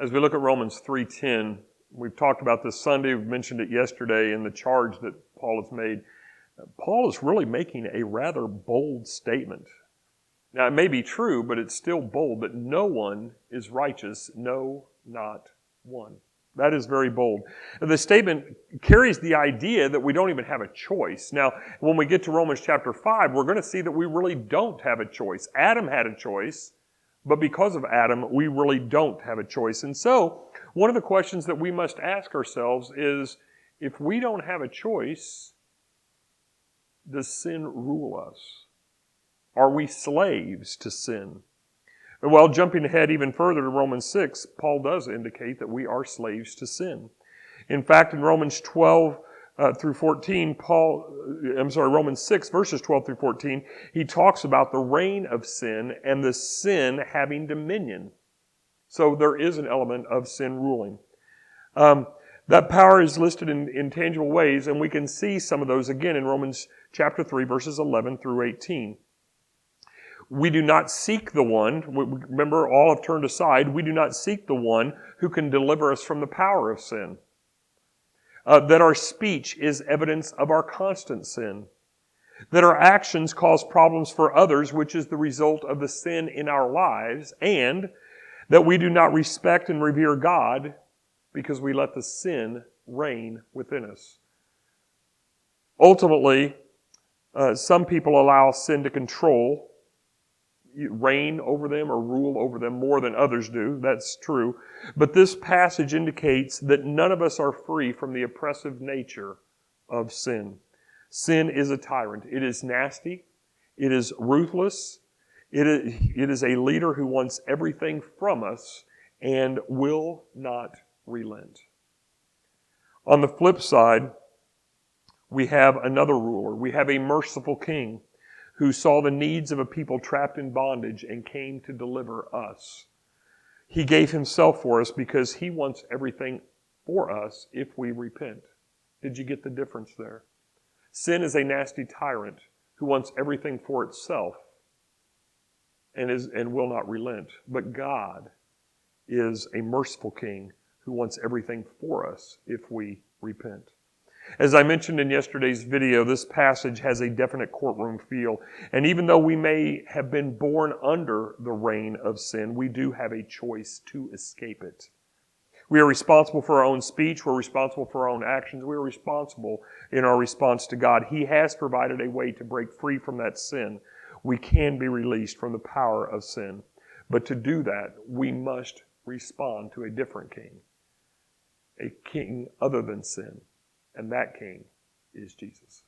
As we look at Romans 3:10, we've talked about this Sunday, we've mentioned it yesterday in the charge that Paul has made. Paul is really making a rather bold statement. Now, it may be true, but it's still bold that no one is righteous, no, not one. That is very bold. The statement carries the idea that we don't even have a choice. Now, when we get to Romans chapter 5, we're going to see that we really don't have a choice. Adam had a choice, but because of Adam, we really don't have a choice. And so, one of the questions that we must ask ourselves is, if we don't have a choice, does sin rule us? Are we slaves to sin? Well, jumping ahead even further to Romans 6, Paul does indicate that we are slaves to sin. In fact, in Romans 12 through 14, Romans 6 verses 12 through 14, he talks about the reign of sin and the sin having dominion. So there is an element of sin ruling. That power is listed in tangible ways, and we can see some of those again in Romans chapter 3, verses 11 through 18. We do not seek the one, remember all have turned aside, we do not seek the one who can deliver us from the power of sin. That our speech is evidence of our constant sin. That our actions cause problems for others, which is the result of the sin in our lives. And that we do not respect and revere God because we let the sin reign within us. Ultimately, some people allow sin to reign over them or rule over them more than others do. That's true. But this passage indicates that none of us are free from the oppressive nature of sin. Sin is a tyrant. It is nasty. It is ruthless. It is a leader who wants everything from us and will not relent. On the flip side, we have another ruler. We have a merciful king who saw the needs of a people trapped in bondage and came to deliver us. He gave himself for us because he wants everything for us if we repent. Did you get the difference there? Sin is a nasty tyrant who wants everything for itself and will not relent. But God is a merciful king who wants everything for us if we repent. As I mentioned in yesterday's video, this passage has a definite courtroom feel. And even though we may have been born under the reign of sin, we do have a choice to escape it. We are responsible for our own speech. We're responsible for our own actions. We are responsible in our response to God. He has provided a way to break free from that sin. We can be released from the power of sin. But to do that, we must respond to a different king, a king other than sin. And that king is Jesus.